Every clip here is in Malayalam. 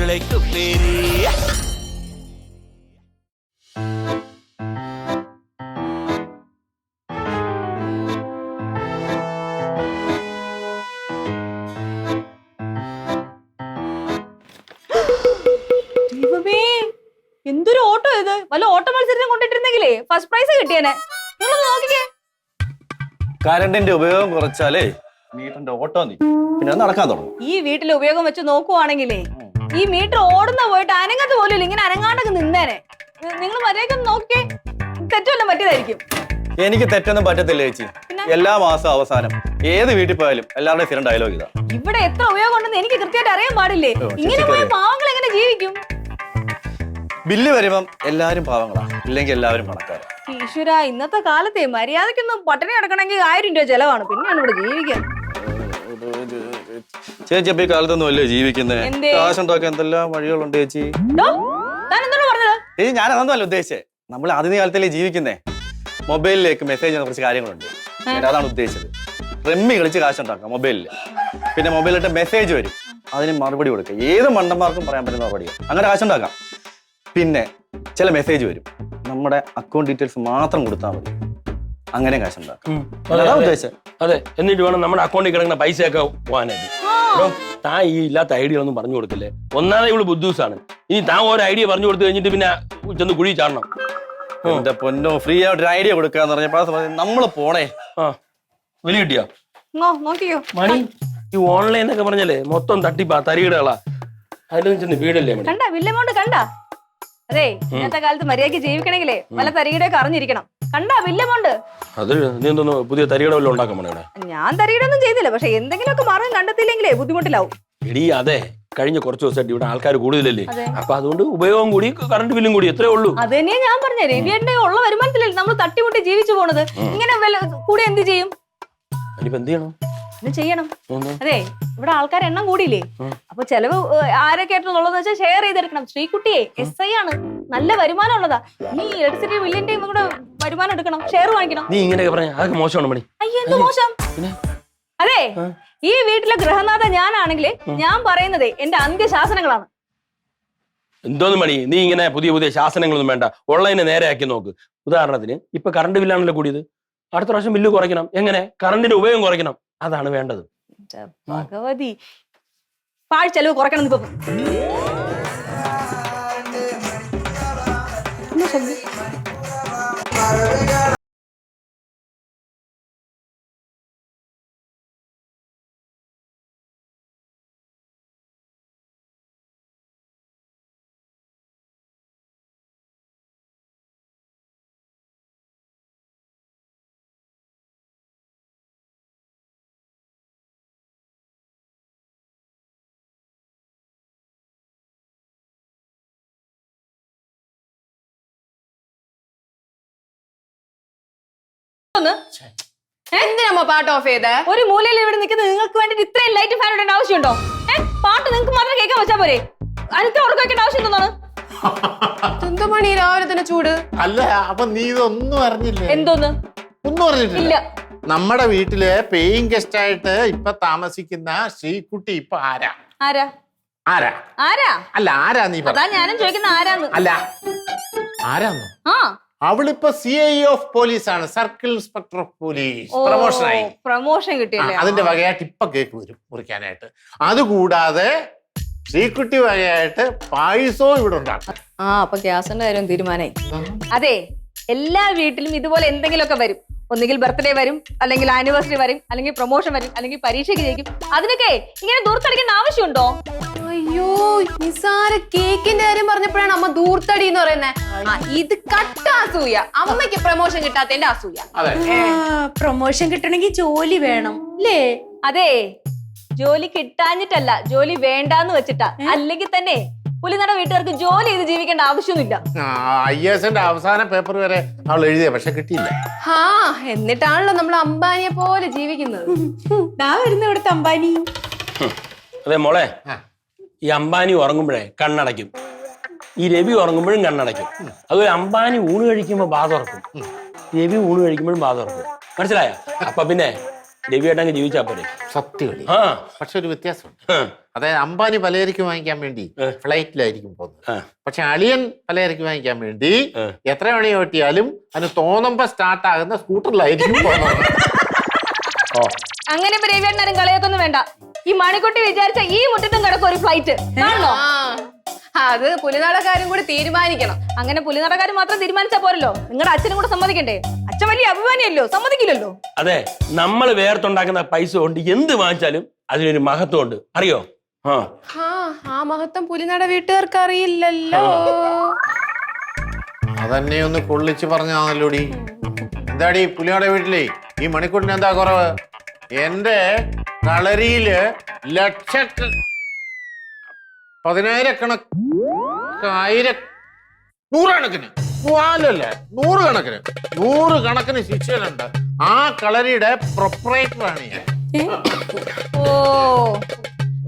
ഉരുളക്കുപ്പേരി. എന്തൊരു ഓട്ടോ ഇത്, വല്ല ഓട്ടോ മത്സരത്തിന് കൊണ്ടിട്ടിരുന്നെങ്കിലേ ഫസ്റ്റ് പ്രൈസ് കിട്ടിയേനെ. നിങ്ങളൊന്ന് നോക്കിക്കേ. കരണ്ടിന്റെ ഉപയോഗം കുറച്ചാലേ മീറ്ററിന്റെ ഓട്ടോ നീ പിന്നെ നടക്കാൻ തുടങ്ങും. ഈ വീട്ടിലെ ഉപയോഗം വെച്ച് നോക്കുവാണെങ്കിലേ ഈ മീറ്റർ ഓടുന്ന പോയിട്ട് അനങ്ങത്ത് പോലും ഇങ്ങനെ അനങ്ങാണ്ടൊക്കെ നിന്നേനെ. നിങ്ങൾ മര്യാദയ്ക്കൊന്ന് നോക്കിക്കേ, തെറ്റുവല്ലോ പറ്റിയതായിരിക്കും. എനിക്ക് തെറ്റൊന്നും പറ്റത്തില്ല ചേച്ചി. എല്ലാ മാസവും അവസാനം ഏത് വീട്ടിൽ പോയാലും എല്ലാവരുടെയും സ്ഥിരം ഡയലോഗ് ഇതാ. ഇവിടെ എത്ര ഉപയോഗം ഉണ്ടെന്ന് എനിക്ക് കൃത്യമായിട്ട് അറിയാൻ പാടില്ലേ. ഇങ്ങനെ പോയ പാവങ്ങൾ എങ്ങനെ ജീവിക്കും? ബില്ല് വരുമ്പം എല്ലാരും പാവങ്ങളാണ്, ഇല്ലെങ്കിൽ എല്ലാവരും പണക്കാരാ. ഈശ്വര, ഇന്നത്തെ കാലത്തെ മര്യാദക്കൊന്നും പട്ടിണി കിടക്കണമെങ്കിൽ 1000 രൂപ ചെലവാണ്. പിന്നെയാണ് ഇവിടെ ജീവിക്കാൻ. ചേച്ചി അപ്പൊ ഈ കാലത്തൊന്നും അല്ലേ ജീവിക്കുന്നത്? കാശുണ്ടാക്കാൻ എന്തെല്ലാം വഴികളുണ്ട് ചേച്ചി. ചേച്ചി ഞാൻ അതൊന്നും അല്ല ഉദ്ദേശിച്ചത്. നമ്മൾ ആദ്യ കാലത്തല്ലേ ജീവിക്കുന്നേ. മൊബൈലിലേക്ക് മെസ്സേജ് ചെയ്യുന്ന കുറച്ച് കാര്യങ്ങളുണ്ട്, അതാണ് ഉദ്ദേശിച്ചത്. റമ്മി കളിച്ച് കാശുണ്ടാക്കാം മൊബൈലിൽ. പിന്നെ മൊബൈലിട്ട് മെസ്സേജ് വരും, അതിന് മറുപടി കൊടുക്കുക. ഏത് മണ്ടന്മാർക്കും പറയാൻ പറ്റുന്ന മറുപടിയാണ്. അങ്ങനെ കാശുണ്ടാക്കാം. പിന്നെ ചില മെസ്സേജ് വരും, നമ്മുടെ അക്കൗണ്ട് ഡീറ്റെയിൽസ് മാത്രം കൊടുത്താൽ മതി, അങ്ങനെ കാശുണ്ടാക്കാം. അതെ, എന്നിട്ട് വേണം നമ്മുടെ അക്കൗണ്ടിൽ കിടക്കുന്ന പൈസയൊക്കെ പോകാനായിട്ട്. താൻ ഈ ഇല്ലാത്ത ഐഡിയ ഒന്നും പറഞ്ഞു കൊടുക്കില്ലേ. ഒന്നാമത് ഇവള് ബുദ്ധൂസാണ്. ഇനി താൻ ഓരോ ഐഡിയ പറഞ്ഞു കൊടുത്തു കഴിഞ്ഞിട്ട് പിന്നെ ചെന്ന് കുഴി ചാടണം. എന്റെ പൊന്നോ, ഫ്രീ ആയിട്ട് ഒരു ഐഡിയ കൊടുക്കാന്ന് പറഞ്ഞപ്പോ നമ്മള് പോണേ. വലിയ കിട്ടിയോ നോക്കിയോ മണി? ഈ ഓൺലൈൻ എന്നൊക്കെ പറഞ്ഞല്ലേ മൊത്തം തട്ടിപ്പാ, തരികിടകളാ. അതിലൊന്നും ചെന്ന് വീടല്ലേ കണ്ട വില്ലമോണ്ട് കണ്ട. അതെ, ഇന്നത്തെ കാലത്ത് മര്യാദയ്ക്ക് ജീവിക്കണമെങ്കിലേ വല്ല തരികിടയൊക്കെ അറിഞ്ഞിരിക്കണം. കണ്ട വില്ലമോണ്ട്. അത് നീ എന്തോന്നു പുതിയ തരികിട വല്ലതും ഉണ്ടാക്കാൻ പോണേ? ഞാൻ തരികിടൊന്നും ചെയ്തില്ല, പക്ഷെ എന്തെങ്കിലുമൊക്കെ മാർഗം കണ്ടെത്തിയില്ലെങ്കിലേ ബുദ്ധിമുട്ടിലാവും. എടി അതെ, കഴിഞ്ഞ കുറച്ച് ദിവസമായിട്ട് ഇവിടെ ആൾക്കാർ കൂടുതലല്ലേ, അപ്പൊ അതുകൊണ്ട് ഉപയോഗം കൂടി കറണ്ട് ബില്ലും കൂടി എത്രേ ഉള്ളൂ. അത് തന്നെയാ ഞാൻ പറഞ്ഞ രവിയുടെ ഉള്ള വരുമാനത്തിലല്ലേ നമ്മൾ തട്ടിമുട്ടി ജീവിച്ചു പോണത്. ഇങ്ങനെ കൂടെ എന്ത് ചെയ്യും? എന്ത് ചെയ്യണം? ചെയ്യണം. അതെ, ഇവിടെ ആൾക്കാർ എണ്ണം കൂടിയില്ലേ, അപ്പൊ ചെലവ് ആരൊക്കെയായിട്ടുള്ളതെന്ന് വെച്ചാൽ ഷെയർ ചെയ്തെടുക്കണം. ശ്രീകുട്ടിയെ SI ആണ്, നല്ല വരുമാനം ഉള്ളതാ. നീ ഇലക്ട്രിസിറ്റി ബില്ലിന്റെയും കൂടെ വരുമാനം എടുക്കണം, ഷെയർ വാങ്ങിക്കണം. നീ ഇങ്ങനെയൊക്കെ പറഞ്ഞ അതൊക്കെ മോശമാണ് മണി. അയ്യോ, എന്ത് മോശം? അതെ, ഈ വീട്ടിലെ ഗൃഹനാഥ ഞാനാണെങ്കിലേ ഞാൻ പറയുന്നത് എന്റെ അന്ത്യശാസനങ്ങളാണ്. എന്തോന്ന് മണി, നീ ഇങ്ങനെ പുതിയ പുതിയ ശാസനങ്ങളൊന്നും വേണ്ട, ഉള്ളതിനെ നേരെയാക്കി നോക്ക്. ഉദാഹരണത്തിന് ഇപ്പൊ കറണ്ട് ബില്ലാണല്ലോ കൂടിയത്, അടുത്ത പ്രാവശ്യം ബില്ല് കുറയ്ക്കണം. എങ്ങനെ? കറണ്ടിന്റെ ഉപയോഗം കുറയ്ക്കണം, അതാണ് വേണ്ടത്. ഭഗവതി, പാഴ് ചെലവ് കുറയ്ക്കണം. ഇപ്പൊ എന്തിനാ പാട്ട് ഓഫ് ചെയ്തേ? ഒരു മൂലയിൽ ഇവിടെ നിൽക്കുന്നത് നിങ്ങൾക്ക് വേണ്ടിട്ട് ഇത്രയും ലൈറ്റ് ഫാൻ ഇടേണ്ട ആവശ്യമുണ്ടോ? പാട്ട് നിങ്ങൾക്ക് മാത്രം കേൾക്കാൻ വെച്ചാ പോരെ, അടുത്ത ഉറക്കം വെക്കേണ്ട ആവശ്യം എന്താണ്? എന്ത് മണി രാവിലെ തന്നെ ചൂട്? അല്ല, അപ്പൊ നീ ഇതൊന്നും അറിഞ്ഞില്ലേ? എന്തോന്ന്? ഒന്നും അറിഞ്ഞിട്ടില്ല. ഇല്ല. നമ്മുടെ വീട്ടില് പേയിങ് ഗസ്റ്റ് ആയിട്ട് ഇപ്പൊ താമസിക്കുന്ന ശ്രീകുട്ടി ഇപ്പൊ ആരാ? ആരാ ആരാ ആരാ? അല്ല, ആരാ നീ? അതാ ഞാനും ചോദിക്കുന്ന ആരാന്ന്. അല്ല, ആരാന്നോ? ആ, അവളിപ്പോ CI ഓഫ് പോലീസ് ആണ്, സർക്കിൾ ഇൻസ്പെക്ടർ ഓഫ് പോലീസ്. പ്രൊമോഷനായി. പ്രൊമോഷൻ കിട്ടിയല്ലേ? അതിന്റെ വകയായിട്ട് ഇപ്പൊ കേക്ക് വരും മുറിക്കാനായിട്ട്. അതുകൂടാതെ ശ്രീകുട്ടി വകയായിട്ട് പായസവും ഇവിടെ ഉണ്ടാക്കും. അപ്പൊ ഗ്യാസിന്റെ കാര്യം തീരുമാനായി. അതെ, എല്ലാ വീട്ടിലും ഇതുപോലെ എന്തെങ്കിലുമൊക്കെ വരും. ഒന്നുകിൽ ബർത്ത്ഡേ വരും, അല്ലെങ്കിൽ ആനിവേഴ്സറി വരും, അല്ലെങ്കിൽ പ്രൊമോഷൻ വരും, അല്ലെങ്കിൽ പരീക്ഷയ്ക്ക് ജയിക്കും. അതിനൊക്കെ ഇങ്ങനെ ദൂർത്തടിക്കേണ്ട ആവശ്യമുണ്ടോ? അയ്യോ, നിസാര കേക്കിന്റെ കാര്യം പറഞ്ഞപ്പോഴാണ് അമ്മ ദൂർത്തടി എന്ന് പറയുന്നത്. ഇത് കട്ട അസൂയ. അമ്മയ്ക്ക് പ്രൊമോഷൻ കിട്ടാത്തതിന്റെ അസൂയ. പ്രൊമോഷൻ കിട്ടണമെങ്കിൽ ജോലി വേണം അല്ലേ? അതെ, ജോലി കിട്ടാഞ്ഞിട്ടല്ല, ജോലി വേണ്ടാന്ന് വെച്ചിട്ടാ. അല്ലെങ്കിൽ തന്നെ പുലിനട വീട്ടുകാർക്ക് ജോലി ചെയ്ത് ജീവിക്കേണ്ട ആവശ്യമൊന്നുമില്ല. IASന്റെ അവസാന പേപ്പർ വരെ അവൾ എഴുതിയ, പക്ഷെ കിട്ടിയില്ല. എന്നിട്ടാണല്ലോ നമ്മൾ അംബാനിയെ പോലെ ജീവിക്കുന്നത്. വരുന്ന ഇവിടുത്തെ അംബാനി. അതെ മോളെ, ഈ അംബാനി ഉറങ്ങുമ്പോഴേ കണ്ണടയ്ക്കും, ഈ രവി ഉറങ്ങുമ്പോഴും കണ്ണടയ്ക്കും. അതുപോലെ അംബാനി ഊണ് കഴിക്കുമ്പോ ബാധ ഉറക്കും, രവി ഊണ് കഴിക്കുമ്പോഴും ബാധ ഉറക്കും. മനസ്സിലായ? അപ്പൊ പിന്നെ രവിയായിട്ടങ്ങ് ജീവിച്ചാ പോരെ. സത്യം. പക്ഷെ ഒരു വ്യത്യാസമുണ്ട്. അതായത് അംബാനി പലചരക്ക് വാങ്ങിക്കാൻ വേണ്ടി ഫ്ലൈറ്റിലായിരിക്കും പോകുന്നത്. പക്ഷെ അളിയൻ പലചരക്ക് വാങ്ങിക്കാൻ വേണ്ടി എത്ര മണി ഓട്ടിയാലും അതിന് തോന്നുമ്പോ സ്റ്റാർട്ട് ആകുന്ന സ്കൂട്ടറിലായിരിക്കും പോകുന്നത്. അങ്ങനെ ഇപ്പൊ രവിയേട്ടനാരും കളിയാക്കൊന്നും വേണ്ട. ഈ മണിക്കുട്ടി വിചാരിച്ച ഈ മുറ്റത്തും കിടക്കും ഒരു ഫ്ലൈറ്റ് കാണണോ? അത് പുലിനടക്കാരും കൂടി തീരുമാനിക്കണം. അങ്ങനെ പുലിനടക്കാർ മാത്രം തീരുമാനിച്ചാ പോരല്ലോ, നിങ്ങളുടെ അച്ഛനും കൂടെ സമ്മതിക്കണ്ടേ? അച്ഛൻ വലിയ അഭിമാനിയല്ലോ, സമ്മതിക്കില്ലല്ലോ. അതെ, നമ്മൾ വേർത്തുണ്ടാക്കുന്ന പൈസ കൊണ്ട് എന്ത് വാങ്ങിച്ചാലും അതിനൊരു മഹത്വം ഉണ്ട്, അറിയോ? ആ മഹത്വം പുലിനട വീട്ടുകാർക്ക് അറിയില്ലല്ലോ. അതന്നെ ഒന്ന് പൊള്ളിച്ച് പറഞ്ഞാണല്ലോടി. എന്താടി പുലിയുടെ വീട്ടിലേ ഈ മണിക്കൂറിന് എന്താ കുറവ്? എന്റെ കളരിയില് നൂറുകണക്കിന് നൂറുകണക്കിന് ശിഷ്യനുണ്ട്. ആ കളരിയുടെ പ്രൊപ്പറേറ്ററാണ് ഞാൻ. ഓ,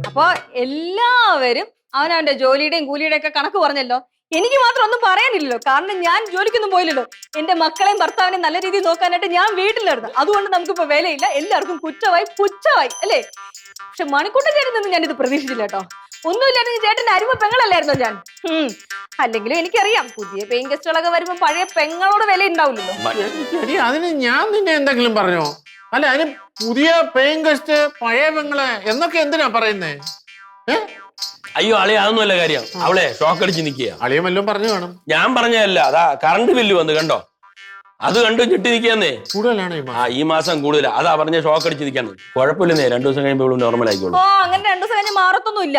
അപ്പൊ എല്ലാവരും അവനവന്റെ ജോലിയുടെയും കൂലിയുടെയും ഒക്കെ കണക്ക് പറഞ്ഞല്ലോ. എനിക്ക് മാത്രം ഒന്നും പറയാനില്ലല്ലോ, കാരണം ഞാൻ ജോലിക്കൊന്നും പോയില്ലല്ലോ. എന്റെ മക്കളെയും ഭർത്താവിനെയും നല്ല രീതിയിൽ നോക്കാനായിട്ട് ഞാൻ വീട്ടിലായിരുന്നു. അതുകൊണ്ട് നമുക്കിപ്പോ വിലയില്ല, എല്ലാവർക്കും കുറ്റമായി പുച്ഛമായി അല്ലേ? പക്ഷെ മണിക്കൂട്ടൻ ചേരുന്നെന്ന് ഞാനിത് പ്രതീക്ഷിച്ചില്ല കേട്ടോ. ഒന്നുമില്ലായിരുന്നു, ചേട്ടന്റെ അരുമ പെങ്ങളല്ലായിരുന്നോ ഞാൻ? അല്ലെങ്കിലും എനിക്കറിയാം, പുതിയ പെയിൻ ഗസ്റ്റുകളൊക്കെ വരുമ്പോ പഴയ പെങ്ങളോട് വില ഉണ്ടാവില്ലല്ലോ. അതിന് ഞാൻ നിന്നെ എന്തെങ്കിലും പറഞ്ഞോ? അല്ല, അതിന് പുതിയ പെയിൻ ഗസ്റ്റ് പഴയ പെങ്ങളെ എന്നൊക്കെ എന്തിനാ പറയുന്നേ? അയ്യോ അളിയ, അതൊന്നുമല്ല കാര്യം. അവളെ ഷോക്ക് അടിച്ച് നിൽക്കുക. അളിയ വല്ലതും പറഞ്ഞു കാണും. ഞാൻ പറഞ്ഞതല്ല, അതാ കറണ്ട് ബില്ല് വന്ന് കണ്ടോ, അത് കണ്ടു ഞെട്ടി നിൽക്കാന്നേ. കൂടുതലാണ് ഈ മാസം കൂടുതലാ, അതാ പറഞ്ഞ ഷോക്ക് അടിച്ച് നിൽക്കാന്ന്. കുഴപ്പമില്ലെന്നേ, 2 ദിവസം കഴിയുമ്പോൾ നോർമൽ ആയിക്കോളൂ. ഓ, അങ്ങനെ 2 ദിവസം കഴിഞ്ഞ് മാറത്തൊന്നും ഇല്ല.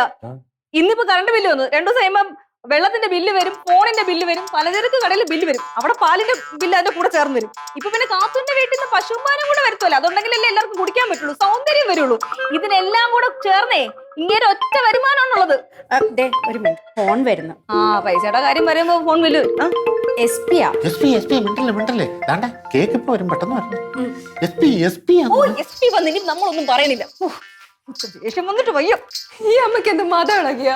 ഇന്നിപ്പോ കറണ്ട് ബില്ല് വന്നു, 2 ദിവസം കഴിയുമ്പോ വെള്ളത്തിന്റെ ബില്ല് വരും, ഫോണിന്റെ ബില്ല് വരും, പലചരക്ക് കടയിൽ ബില്ല് വരും, അവിടെ പാലിന്റെ ബില്ല് അതിന്റെ കൂടെ ചേർന്ന് വരും. ഇപ്പൊ പിന്നെ കാത്തുന്റെ വീട്ടിൽ നിന്ന് പശുപാനം കൂടെ വരുത്തുമല്ലോ, അതുണ്ടെങ്കിലല്ലേ എല്ലാവർക്കും കുടിക്കാൻ പറ്റുള്ളൂ, സൗന്ദര്യം വരുള്ളൂ. ഇതിനെല്ലാം കൂടെ ചേർന്നേ ഇങ്ങനെ ഒറ്റ വരുമാനമാണുള്ളത്. ഒരു മിനിറ്റ്, ഫോൺ വരുന്നു. പൈസയുടെ കാര്യം പറയുമ്പോ ഫോൺ ബില്ല് വരും. കേക്ക് ഇപ്പൊ വരും, പെട്ടെന്ന് വന്നിട്ട് നമ്മളൊന്നും പറയണില്ല. ദേഷ്യം വന്നിട്ട് വയ്യ. ഈ അമ്മക്ക് എന്ത് മതം ഇളകിയ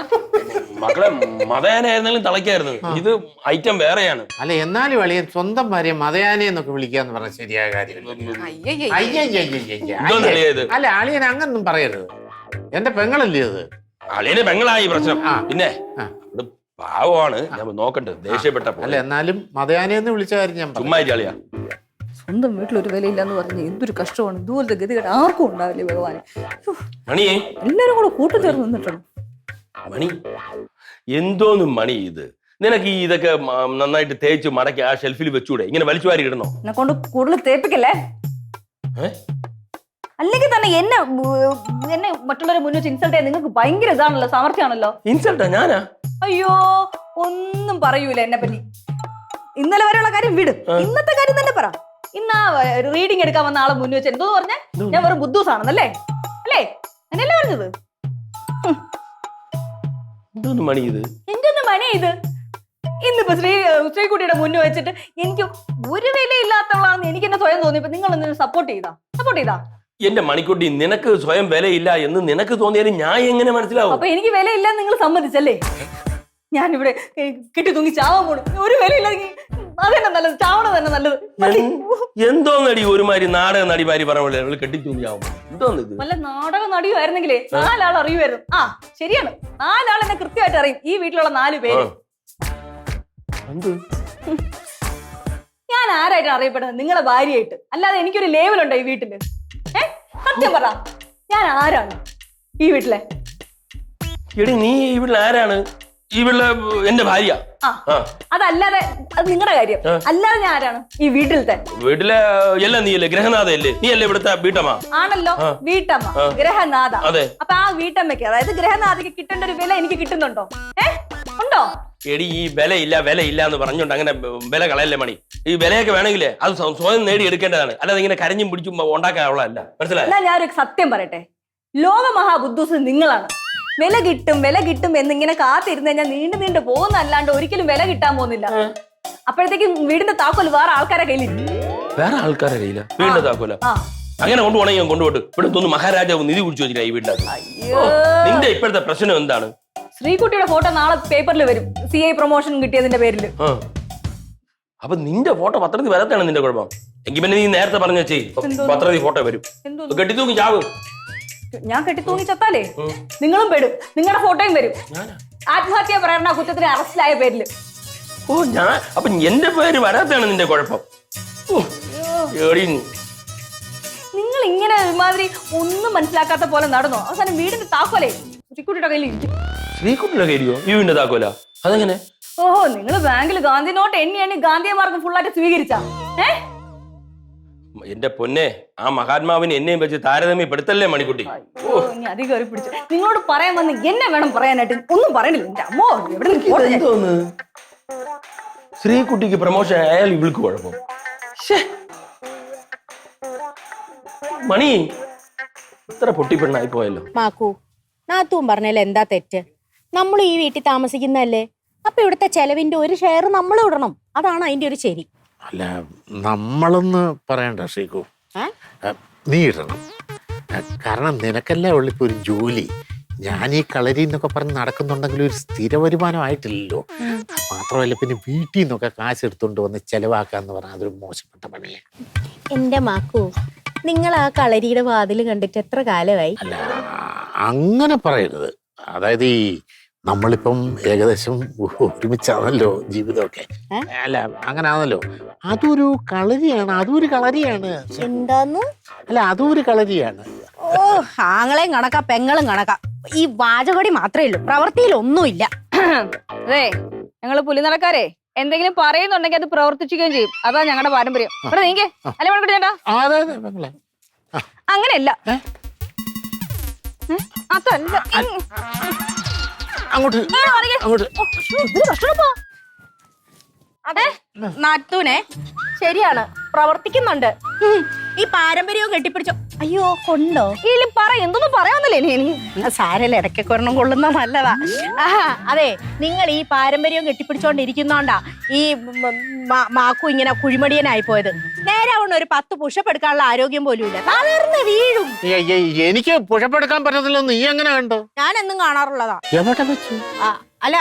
മക്കളെ, മതയാനായിരുന്നാലും തളയ്ക്കായിരുന്നു. ഇത് ഐറ്റം വേറെയാണ്. അല്ല, എന്നാലും അളിയൻ സ്വന്തം ഭാര്യ മതയാനെ എന്നൊക്കെ വിളിക്കാന്ന് പറഞ്ഞ ശരിയായ കാര്യമില്ല. അല്ല, അളിയൻ അങ്ങനൊന്നും പറയരുത്. എന്റെ പെങ്ങളല്ലേ അത്. അളിയനെ പെങ്ങളായി പ്രശ്നം. പിന്നെ പാവമാണ്, ഞാൻ നോക്കട്ടെ, ദേഷ്യപ്പെട്ട. അല്ല, എന്നാലും മതയാനെ എന്ന് വിളിച്ച കാര്യം ഞാൻ ചുമ്മാ കളിയാ. സ്വന്തം വീട്ടിലൊരു വിലയില്ലെന്ന് പറഞ്ഞ് എന്തൊരു കഷ്ടമാണ്. ഇതുപോലത്തെ ഗതികേട് ആർക്കും ഉണ്ടാവില്ലേ ഭഗവാനെ. മണിയെ എല്ലാരും കൂടെ കൂട്ടുചേർന്ന് നിന്നിട്ടാണ്. മണി എന്തോന്നും മണി ഇത്, നിനക്ക് ഈ ഇതൊക്കെ നന്നായിട്ട് തേച്ച് മടക്കി ആ ഷെൽഫിൽ വെച്ചൂടെ? ഇങ്ങനെ വലിച്ചു വാരി ഇടണോ? എന്നെ കൊണ്ട് കൂടുതൽ തേപ്പിക്കല്ലേ. അല്ലെങ്കിൽ തന്നെ എന്നെ മറ്റുള്ളവരെ മുന്നിൽ വെച്ച് ഇൻസൾട്ട് ചെയ്യാൻ നിങ്ങൾക്ക് ഭയങ്കര ഇതാണല്ലോ, സാമർത്ഥ്യമാണല്ലോ. ഇൻസൾട്ടാ ഞാനാ? അയ്യോ, ഒന്നും പറയൂല എന്നെ പറ്റി. ഇന്നലെ വരെയുള്ള കാര്യം വിട്, ഇന്നത്തെ കാര്യം തന്നെ പറ. ഇന്ന് റീഡിങ് എടുക്കാൻ വന്ന ആളെ മുന്നിൽ വെച്ച് എന്തോന്ന് പറഞ്ഞേ? ഞാൻ വെറും ബുദ്ധൂസാണെന്നല്ലേ? അല്ലേ? അങ്ങനെയല്ലേ പറഞ്ഞത്? എന്തോന്ന് മണി ഇത്? എന്തൊന്ന് മണി ഇത്? ഇന്നിപ്പോ ശ്രീകുട്ടിയുടെ മുന്നിൽ വെച്ചിട്ട് എനിക്ക് ഒരു വിലയില്ലാത്തവളാണെന്ന് എനിക്ക് എന്നെ സ്വയം തോന്നിയപ്പോ നിങ്ങൾ എന്തിനും സപ്പോർട്ട് ചെയ്താ? എന്റെ മണിക്കുട്ടി, നിനക്ക് സ്വയം വിലയില്ല എന്ന് നിനക്ക് തോന്നിയാലും ഞാൻ എങ്ങനെ മനസ്സിലാവും? അപ്പൊ എനിക്ക് വിലയില്ല നിങ്ങൾ സമ്മതിച്ചല്ലേ? ഞാനിവിടെ കെട്ടി തൂങ്ങി ചാവാൻ പോണു. ഒരു വിലയില്ല, അതന്നെ നല്ലത്, ചാവണ തന്നെ നല്ലത്. എന്തോന്നടി ഒരുമാതിരി നാടക നടിമാരി പറഞ്ഞ കെട്ടി തൂങ്ങിയാവും. എന്തോന്ന് ഇത്? നല്ല നാടക നടിയുമായിരുന്നെങ്കിലേ 4 ആൾ അറിയുമായിരുന്നു. ശരിയാണ്, 4 ആൾ എന്നെ കൃത്യമായിട്ട് അറിയും, ഈ വീട്ടിലുള്ള 4 പേര്. ഞാൻ ആരായിട്ടാണ് അറിയപ്പെടുന്നത്? നിങ്ങളെ ഭാര്യയായിട്ട്, അല്ലാതെ എനിക്കൊരു ലേവലുണ്ടോ ഈ വീട്ടില്? സത്യം പറ, ഞാൻ ആരാണ് ഈ വീട്ടിലെ? എടി, നീ ഈ വീട്ടിൽ ആരാണ്? ഈ വീട്ടിലെ എന്റെ ഭാര്യ. അതല്ലാതെ അത് നിങ്ങളുടെ കാര്യം. അല്ലാതെ ഞാൻ ആരാണ് ഈ വീട്ടിലത്തെ? വീട്ടിലെ എല്ലാം നീയല്ലേ, ഗ്രഹനാഥയല്ലേ? നീ അല്ലേ ഇവിടുത്തെ വീട്ടമ്മ? ആണല്ലോ, വീട്ടമ്മ, ഗ്രഹനാഥ. അപ്പൊ ആ വീട്ടമ്മയ്ക്ക്, അതായത് ഗ്രഹനാഥയ്ക്ക് കിട്ടേണ്ട ഒരു വില എനിക്ക് കിട്ടുന്നുണ്ടോ? ഉണ്ടോ? എടി, ഈ വിലയില്ല എന്ന് പറഞ്ഞോണ്ട് അങ്ങനെ വില കളയല്ലേ മണി. ഈ വിലയൊക്കെ വേണമെങ്കിലേ അത് സ്വയം നേടി എടുക്കേണ്ടതാണ്, അല്ലാതെ ഇങ്ങനെ കരഞ്ഞും പിടിച്ചും ഉണ്ടാക്കാനുള്ളതല്ല. മനസ്സിലായി? എന്നാ ഞാനൊരു സത്യം പറയട്ടെ, ലോക മഹാബുദ്ധൂസ് നിങ്ങളാണ്. വില കിട്ടും എന്നിങ്ങനെ കാത്തിരുന്ന് കഴിഞ്ഞാൽ നീണ്ടു പോകുന്നല്ലാണ്ട് ഒരിക്കലും വില കിട്ടാൻ പോകുന്നില്ല. അപ്പോഴത്തേക്കും വീടിന്റെ താക്കോല് വേറെ ആൾക്കാരെ കയ്യിലിരിക്കും. വേറെ ആൾക്കാരെ കയ്യില വീടിന്റെ താക്കോല? അങ്ങനെ കൊണ്ടുപോകണമെങ്കിൽ ഞാൻ കൊണ്ടുപോട്ട്. ഇവിടെ തോന്നുന്നു മഹാരാജാവ് നിധി കുടിച്ചു വെച്ചില്ല ഈ വീട്ടിൽ. നിന്റെ ഇപ്പോഴത്തെ പ്രശ്നം എന്താണ്? ശ്രീകുട്ടിയുടെ ഫോട്ടോ നാളെ പേപ്പറിൽ വരും, CI പ്രൊമോഷൻ കിട്ടിയതിന്റെ പേരിൽ. അപ്പൊ നിന്റെ ഫോട്ടോ പത്രത്തിൽ വരത്താണ് നിന്റെ കുഴപ്പം. എങ്കിൽ പിന്നെ നീ നേരത്തെ പറഞ്ഞ പത്രത്തിൽ ഫോട്ടോ വരും. കെട്ടിത്തൂക്കി ചാവ്. ഞാൻ കെട്ടി തൂങ്ങി ചത്താലേ നിങ്ങളും പെടും, നിങ്ങളുടെ ഫോട്ടോയും വരും. ആത്മഹത്യ പ്രേരണ കുറ്റത്തിന് അറസ്റ്റിലായ പേരില്. ഓ ഞാൻ അപ്പൊ എന്റെ പേര് വരാത്താണ് നിന്റെ കുഴപ്പം. ഓ, എടീ നീ. നിങ്ങൾ ഇങ്ങനെ ഒരുമാതിരി ഒന്നും മനസ്സിലാക്കാത്ത പോലെ നടന്നോ? അവസാനം വീടിന്റെ താക്കോലേ ശ്രീക്കുട്ടിയുടെ കയ്യിൽ ഇരിക്കും. ശ്രീകുട്ടിയുടെ കയറിയോ വീടിന്റെ താക്കോല? അതെങ്ങനെ? ഓഹോ, നിങ്ങൾ ബാങ്കിൽ ഗാന്ധി നോട്ട് എണ്ണി ഗാന്ധിയ മാർഗം ഫുള്ളായിട്ട് സ്വീകരിച്ചാ? എന്റെ പൊന്നെ, ആ മഹാത്മാവിന് എന്നെയും വെച്ച് താരതമ്യപ്പെടുത്തല്ലേ മണിക്കുട്ടി. ഇനി അധികം കയറി പിടിച്ചു. നിങ്ങളോട് പറയാൻ വന്ന് എന്നെ വേണം പറയാനായിട്ട്, ഒന്നും പറയണില്ല. എന്റെ അമ്മോ, എവിടെ നിന്ന് പോട്ടെ ഞാൻ. എന്തോന്ന് ശ്രീകുട്ടിക്ക് പ്രമോഷൻ ആയാൽ ഇവൾക്ക് കുഴപ്പം? ശ്ശേ. മണി ഇത്ര പൊട്ടിപ്പെണ്ണായി പോയല്ലോ. മാക്കൂ, നാത്തൂൻ പറഞ്ഞാൽ എന്താ തെറ്റ്? നമ്മൾ ഈ വീട്ടിൽ താമസിക്കുന്നതല്ലേ, അപ്പൊ ഇവിടുത്തെ ചെലവിന്റെ ഒരു ഷെയർ നമ്മൾ ഇടണം. അതാണ് അതിന്റെ ഒരു ശരി. അല്ല, നമ്മളൊന്ന് പറയണ്ട ശ്രീകു, നീ ഇടണം. കാരണം നിനക്കല്ലേ ഉള്ളിപ്പോ ഒരു ജോലി. ഞാൻ ഈ കളരി എന്നൊക്കെ പറഞ്ഞ് നടക്കുന്നുണ്ടെങ്കിൽ ഒരു സ്ഥിര വരുമാനമായിട്ടില്ലല്ലോ. മാത്രമല്ല പിന്നെ വീട്ടിൽ നിന്നൊക്കെ കാശ് എടുത്തുകൊണ്ട് വന്ന് ചെലവാക്കാന്ന് പറഞ്ഞാൽ അതൊരു മോശപ്പെട്ട പണിയാണ്. എന്റെ മാക്കൂ, നിങ്ങൾ ആ കളരിയുടെ വാതിൽ കണ്ടിട്ട് എത്ര കാലമായി? അല്ല, അങ്ങനെ പറയരുത്. അതായത് ഈ നമ്മളിപ്പം ഏകദേശം ഒരുമിച്ചാണല്ലോ ജീവിതമൊക്കെ. അല്ല, അങ്ങനെ ആണല്ലോ. അതൊരു കളരിയാണ്, അതൊരു കളരിയാണ്. എന്താന്ന്? അല്ല, അതൊരു കളരിയാണ്. ഓ, ആങ്ങളെയും കണക്കാ പെങ്ങളും കണക്കാ. ഈ വാചകടി മാത്രമേ ഉള്ളൂ, പ്രവൃത്തിയിൽ ഒന്നുമില്ല. അതെ, ഞങ്ങള് പുലിനടക്കാരെ എന്തെങ്കിലും പറയുന്നുണ്ടെങ്കിൽ അത് പ്രവർത്തിക്കുകയും ചെയ്യും. അതാ ഞങ്ങളുടെ പാരമ്പര്യം. ഇവിടെ നീങ്ങേ അല്ലെ മണിക്കുട്ടി ചേട്ടാ? അങ്ങനെയല്ല, അതല്ല. അങ്ങോട്ട് അങ്ങോട്ട്. അതെ നാത്തൂനെ, ശരിയാണ്, പ്രവർത്തിക്കുന്നുണ്ട്. ഈ പാരമ്പര്യവും കെട്ടിപ്പിടിച്ചോ. അയ്യോ, കൊണ്ടോ? ഇതിൽ പറ, എന്തൊന്നും പറയാന്നില്ലേ ഇനി? സാരല്ല, ഇടയ്ക്കൊക്കെ ഒരെണ്ണം കൊള്ളുന്ന നല്ലതാ. അതെ, നിങ്ങൾ ഈ പാരമ്പര്യവും കെട്ടിപ്പിടിച്ചോണ്ടിരിക്കുന്നോണ്ടാ ഈ മാക്കു ഇങ്ങനെ കുഴിമടിയനായി പോയത്. നേരെ അവണ് ഒരു 10 പുഷപ്പ് എടുക്കാനുള്ള ആരോഗ്യം പോലും ഇല്ല, തളർന്ന് വീഴും. എനിക്ക് പുഷപ്പെടുക്കാൻ പറ്റത്തില്ലെന്ന് നീ എങ്ങനെ കണ്ടു? ഞാൻ എന്നും കാണാറുള്ളതാ. എവിടെ വെച്ചു? അല്ല,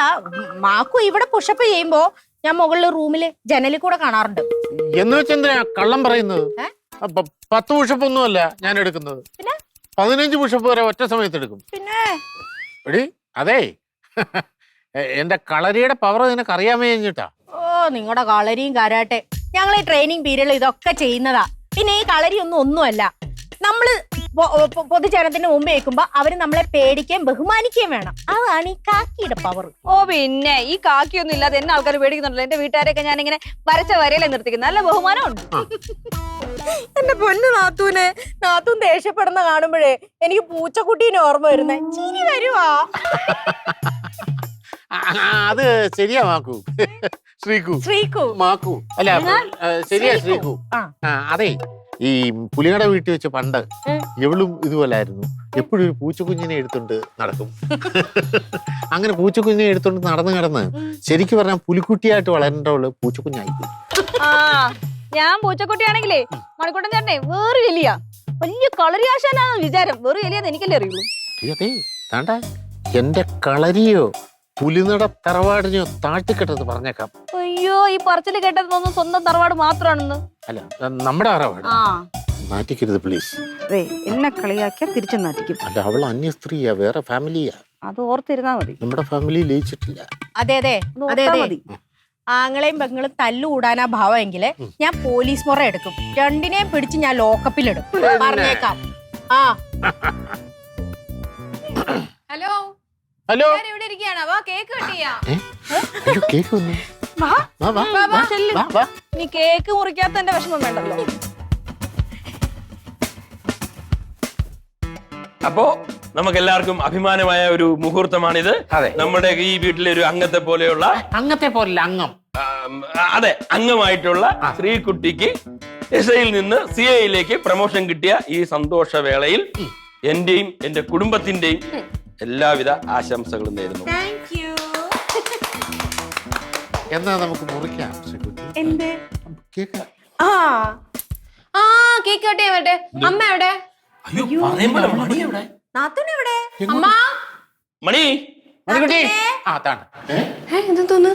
മാക്കു ഇവിടെ പുഷപ്പ് ചെയ്യുമ്പോ ഞാൻ മുകളിൽ റൂമില് ജനലിൽ കൂടെ കാണാറുണ്ട്. എന്ന് വെച്ചെന്തിനാ കള്ളം പറയുന്നത്? 10 പുഷപ്പ് ഒന്നുമല്ല ഞാൻ എടുക്കുന്നത്, 15 പുഷപ്പ് വരെ ഒറ്റ സമയത്ത് എടുക്കും. പിന്നെ എടി, അതെ, എന്റെ കളരിയുടെ പവർ നിനക്ക് അറിയാൻ കഴിഞ്ഞിട്ടാ. ഓ, നിങ്ങളുടെ കളരിയും കരാട്ടെ ഞങ്ങൾ ഈ ട്രെയിനിങ് പീരീഡിൽ ഇതൊക്കെ ചെയ്യുന്നതാ. പിന്നെ ഈ കളരി ഒന്നുമല്ല. നമ്മള് പൊതുജനത്തിന് മുമ്പ് വെക്കുമ്പോ അവര് നമ്മളെ പേടിക്കുകയും ബഹുമാനിക്കുകയും വേണം. അതാണ് ഈ കാക്കിയുടെ പവർ. ഓ, പിന്നെ ഈ കാക്കിയൊന്നും ഇല്ലാതെ എന്നെ ആൾക്കാർ പേടിക്കുന്നുണ്ടല്ലോ. എന്റെ വീട്ടുകാരെയൊക്കെ ഞാൻ ഇങ്ങനെ വരച്ച വരയിലെ നിർത്തിക്കുന്നത്. നല്ല ബഹുമാനമുണ്ട്. എന്റെ പൊന്നു നാത്തൂന്, നാത്തൂൻ ദേഷ്യപ്പെടുന്ന കാണുമ്പോഴേ എനിക്ക് പൂച്ചക്കുട്ടീനെ ഓർമ്മ വരുന്നേ. ചിരി വരുവാ. അത് ശരിയാ മാക്കു. ശ്രീകു മാക്കു അല്ല, ശരിയാ ശ്രീകു. അതെ, ഈ പുലിയുടെ വീട്ടിൽ വെച്ച് പണ്ട് എവളും ഇതുപോലായിരുന്നു. എപ്പോഴും ഒരു പൂച്ചക്കുഞ്ഞിനെ എടുത്തോണ്ട് നടക്കും. അങ്ങനെ പൂച്ചക്കുഞ്ഞിനെ എടുത്തോണ്ട് നടന്ന് ശരിക്കും പറഞ്ഞാൽ പുലിക്കുട്ടിയായിട്ട് വളരേണ്ടവള് പൂച്ചക്കുഞ്ഞായി. ഞാൻ പൂച്ചക്കുട്ടിയാണെങ്കിലേ മണിക്കൂട്ടൻ ചേട്ടനെ വേറെ വലിയ കളരിയാശാനാണ് വിചാരം. വേറെ വലിയത് എനിക്കല്ലേ അറിയുള്ളൂ. അതെ, താണ്ട എന്റെ കളരിയോ പുലിനട തറവാടിനെയോ താഴ്ത്തിക്കെട്ടത് പറഞ്ഞേക്കാം. അയ്യോ, ഈ പറച്ചില് കേട്ടതൊന്നും സ്വന്തം തറവാട് മാത്രമാണെന്ന്. അല്ല, നമ്മുടെ തറവാട്. നാറ്റിക്കരുത് പ്ലീസ്. എന്നെ കളിയാക്കിയാ തിരിച്ചു നാറ്റിക്കും. അല്ല, അവൾ അന്യ സ്ത്രീയാ, വേറെ ഫാമിലിയാ. അത് ഓർത്തിരുന്നാ മതി. നമ്മുടെ ഫാമിലി ലയിച്ചിട്ടില്ല. അതെ, ആങ്ങളെയും പെങ്ങളും തല്ലുകൂടാനാ ഭാവമെങ്കില് ഞാൻ പോലീസ് മുറ എടുക്കും. രണ്ടിനെയും പിടിച്ച് ഞാൻ ലോക്കപ്പിലിടും. പറഞ്ഞേക്കാം. ഹലോ ഹലോ, ഇവിടെ ഇരിക്കുകയാണ്. വാ, കേക്ക് കട്ട് ചെയ്യാം. കേക്ക് വന്നു. നീ കേക്ക് മുറിക്കാത്ത എന്റെ വിഷമം വേണ്ടല്ലോ. അപ്പോ നമുക്ക് എല്ലാവർക്കും അഭിമാനമായ ഒരു മുഹൂർത്തമാണിത്. നമ്മുടെ ഈ വീട്ടിലെ ഒരു അംഗത്തെ പോലെയുള്ള അതെ, അംഗമായിട്ടുള്ള ശ്രീകുട്ടിക്ക് എസ്ഐയിൽ നിന്ന് CIയിലേക്ക് പ്രമോഷൻ കിട്ടിയ ഈ സന്തോഷവേളയിൽ എന്റെയും എന്റെ കുടുംബത്തിന്റെയും എല്ലാവിധ ആശംസകളും നേരുന്നു. എന്നാ നമുക്ക് മുറിക്കാം ശ്രീകുട്ടി. എന്ത് കേക്ക്? കേക്ക് കട്ട് ചെയ്യാൻ പറ്റേ. അമ്മ എവിടെ? നാത്തൂനെവിടെ? അമ്മ, മണി, മണിക്കുട്ടി. ഇതെന്തോന്ന്?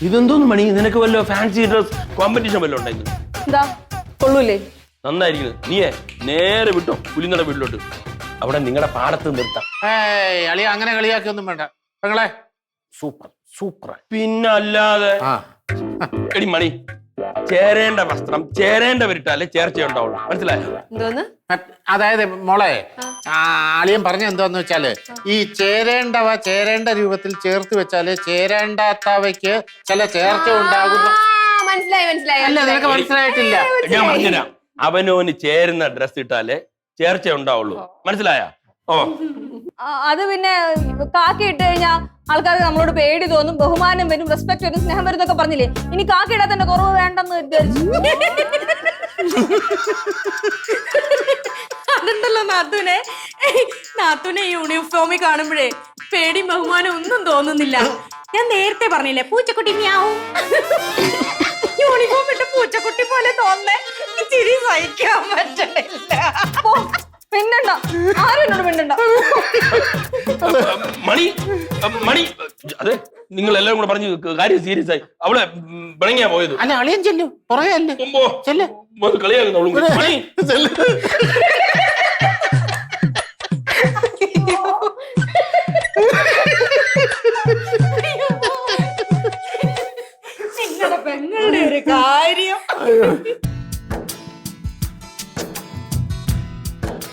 ഇതെന്തോന്ന് മണി? നിനക്ക് വല്ലോ ഫാൻസി ഡ്രസ് കോമ്പറ്റീഷൻ വല്ലോ ഉണ്ടെങ്കിൽ? എന്താ കൊള്ളൂലേ? നന്നായിരിക്കുന്നു. നീയേ നേരെ വിട്ടോ പുലിനട വീട്ടിലോട്ട്. അവിടെ നിങ്ങളുടെ പാടത്ത് നിർത്താം. അളിയ അങ്ങനെ കളിയാക്കിയൊന്നും വേണ്ട പെങ്ങളെ. Super super. പിന്നല്ലാതെ എടി മണി, ചേരേണ്ട വസ്ത്രം ചേരേണ്ടവരിട്ടാലേ ചേർച്ചയുണ്ടാവുള്ളൂ. മനസ്സിലായോ? എന്തോന്ന്? അതായത് മോളെ, അളിയൻ പറഞ്ഞ എന്താന്ന് വെച്ചാല് ഈ ചേരേണ്ടവ ചേരേണ്ട രൂപത്തിൽ ചേർത്ത് വെച്ചാല് ചേരേണ്ടാത്തവയ്ക്ക് ചില ചേർച്ച ഉണ്ടാകുന്നു. മനസ്സിലായി മനസ്സിലായി. അല്ല, നിനക്ക് മനസ്സിലായിട്ടില്ല. ഞാൻ പറഞ്ഞുതരാം. അവനോന് ചേരുന്ന ഡ്രസ് ഇട്ടാലേ ചേർച്ച ഉണ്ടാവുള്ളൂ. മനസ്സിലായോ? ഓ, അത് പിന്നെ കാക്കി ഇട്ട് കഴിഞ്ഞാൽ ആൾക്കാർക്ക് നമ്മളോട് പേടി തോന്നും, ബഹുമാനം വരും, റെസ്പെക്ട് വരും, സ്നേഹം വരും എന്നൊക്കെ പറഞ്ഞില്ലേ. ഇനി കാക്കി ഇടാൻ തന്നെ കുറവ് വേണ്ടെന്ന് വിചാരിച്ചു. അതുണ്ടല്ലോ നാത്തൂനെ യൂണിഫോമിൽ കാണുമ്പോഴേ പേടിയും ബഹുമാനം ഒന്നും തോന്നുന്നില്ല. ഞാൻ നേരത്തെ പറഞ്ഞില്ലേ പൂച്ചക്കുട്ടി മ്യാവും. യൂണിഫോം ഇട്ട പൂച്ചക്കുട്ടി പോലെ തോന്നേ ചിരി സഹിക്കാൻ പറ്റണില്ല. പിന്നണ്ട, ആരും എന്നോട് പിന്നണ്ട. മണി അതെ, നിങ്ങൾ എല്ലാവരും കൂടെ പറഞ്ഞു കാര്യം സീരിയസ് ആയി. അവളെ പിണങ്ങിയാ പോയത്. അല്ല, അളിയൻ ചെല്ലു പുറകെ കളിയാകുന്നു. മണി നിങ്ങളുടെ പെങ്ങളുടെ ഒരു കാര്യം.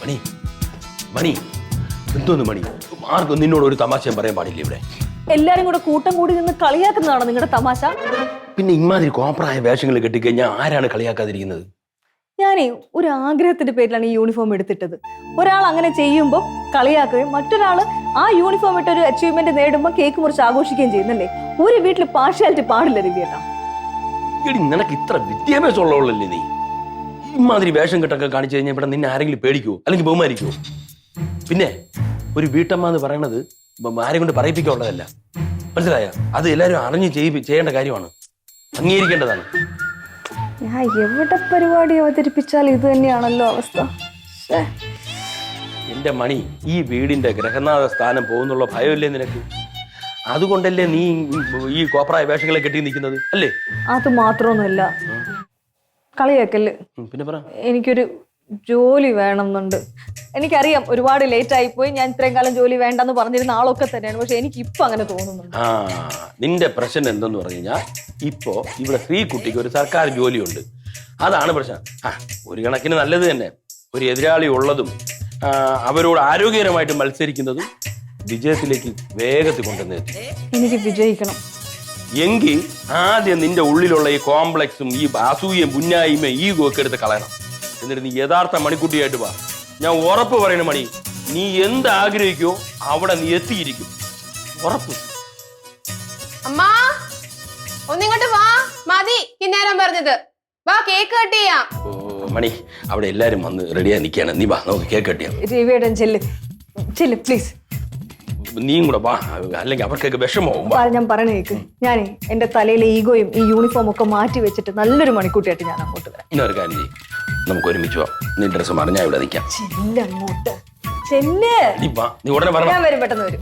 മണി മണി എന്തോന്ന് മണി, ആർക്കും നിന്നോട് ഒരു തമാശയും പറയാൻ പാടില്ല ഇവിടെ. എല്ലാരും കൂടെ കൂട്ടം കൂടി നിന്ന് കളിയാക്കുന്നതാണോ നിങ്ങളുടെ തമാശ? പിന്നെ ഇമാതിരി കോപ്രായ വേഷങ്ങൾ കെട്ടിക്കഴിഞ്ഞാൽ ആരാണ് കളിയാക്കാതിരിക്കുന്നത്? ഞാനേ ഒരു ആഗ്രഹത്തിന്റെ പേരിലാണ് ഈ യൂണിഫോം എടുത്തിട്ടത്. ഒരാൾ അങ്ങനെ ചെയ്യുമ്പോൾ കളിയാക്കുകയും മറ്റൊരാള് ആ യൂണിഫോം ഇട്ടൊരു അച്ചീവ്മെന്റ് നേടുമ്പോൾ കേക്ക് മുറിച്ച് ആഘോഷിക്കുകയും ചെയ്യുന്നല്ലേ. ഒരു വീട്ടിൽ പാർഷ്യാലിറ്റി പാടില്ല രവിയേട്ടാ. എടി, നിനക്ക് ഇത്ര വിദ്യാഭ്യാസം ഉള്ളവളല്ലേ നീ? ഇമാതിരി വേഷം കെട്ടൊക്കെ കാണിച്ചു കഴിഞ്ഞാൽ ഇവിടെ നിന്നെ ആരെങ്കിലും പേടിക്കുവോ അല്ലെങ്കിൽ ബഹുമാനിക്കുവോ? പിന്നെ ഒരു വീട്ടമ്മ എന്ന് പറയണത് ആരെ കൊണ്ട് പറയിപ്പിക്കാനുള്ളതല്ല. മനസ്സിലായ? അത് എല്ലാവരും അറിഞ്ഞ് ചെയ്യേണ്ട കാര്യമാണ്, അംഗീകരിക്കേണ്ടതാണ്. ഞാൻ എവിടെ പരിപാടി അവതരിപ്പിച്ചാൽ ഇത് തന്നെയാണല്ലോ അവസ്ഥ. എന്റെ മണി, ഈ വീടിന്റെ ഗ്രഹനാഥ സ്ഥാനം പോകുന്നുള്ള ഭയമില്ലേ നിനക്ക്? അതുകൊണ്ടല്ലേ നീ ഈ കോപ്രായ വേഷങ്ങളെ കെട്ടി നിൽക്കുന്നത് അല്ലേ? അത് മാത്രമൊന്നുമല്ല, കളിയാക്കല്. പിന്നെ പറ. എനിക്കൊരു ജോലി വേണമെന്നുണ്ട്. എനിക്കറിയാം ഒരുപാട് ലേറ്റ് ആയിപ്പോയി, ഞാൻ ഇത്രയും കാലം ജോലി വേണ്ടെന്ന് പറഞ്ഞിരുന്ന ആളൊക്കെ തന്നെയാണ്. പക്ഷെ എനിക്ക് ഇപ്പൊ അങ്ങനെ തോന്നുന്നുണ്ട്. നിന്റെ പ്രശ്നം എന്തെന്ന് പറഞ്ഞു കഴിഞ്ഞാൽ ഇപ്പോ ഇവിടെ സ്ത്രീകുട്ടിക്ക് ഒരു സർക്കാർ ജോലിയുണ്ട്, അതാണ് പ്രശ്നം. ഒരു കണക്കിന് നല്ലത് തന്നെ. ഒരു എതിരാളി ഉള്ളതും അവരോട് ആരോഗ്യകരമായിട്ട് മത്സരിക്കുന്നതും വിജയത്തിലേക്ക് വേഗത്തിൽ കൊണ്ടുവന്നെത്തി. എനിക്ക് വിജയിക്കണം. എങ്കിൽ ആദ്യം നിന്റെ ഉള്ളിലുള്ള ഈ കോംപ്ലക്സും ഈ അസൂയയും പുന്നായ്മയും ഈഗോ ഒക്കെ എടുത്ത് കളയണം. എന്നിട്ട് നീ യഥാർത്ഥ മണിക്കുട്ടിയായിട്ട് വാ. ഞാൻ ഉറപ്പ് പറയണ മണി, നീ എന്ത് ആഗ്രഹിക്കോ അവിടെ നീ എത്തിയിരിക്കും, ഉറപ്പ്. അമ്മാ ഒന്നിങ്ങോട്ട് വാ. മതി ഇന്നേരം പറഞ്ഞത്. വാ, കേക്ക് കട്ട് ചെയ്യാം. ഓ മണി, അവിടെ എല്ലാരും വന്ന് റെഡിയായി നിൽക്കുകയാണ്. നീ വാ, നമുക്ക് കേക്ക് കട്ട് ചെയ്യാം. രവിയേട്ടൻ ചെല്ല് ചെല്ല് പ്ലീസ്. നീയും കൂടെ വാ, അല്ലെങ്കിൽ അവർക്കൊക്കെ വിഷമവും. ഞാൻ പറയണ കേക്ക്. ഞാനേ എന്റെ തലയിലെ ഈഗോയും ഈ യൂണിഫോം ഒക്കെ മാറ്റി വെച്ചിട്ട് നല്ലൊരു മണിക്കൂട്ടിയായിട്ട് ഞാൻ അങ്ങോട്ട് വരാം. ഇന്നൊരു കാര്യം ചെയ്യും, നമുക്ക് ഒരുമിച്ച് പോവാം. നീ ഡ്രസ്സ് മാറി ഞാൻ ഇവിടെ നിൽക്കാം. ചെല്ലങ്ങോട്ട് ചെല്ല്. നീ ഉടനെ ഞാൻ വരും, പെട്ടെന്ന് വരും.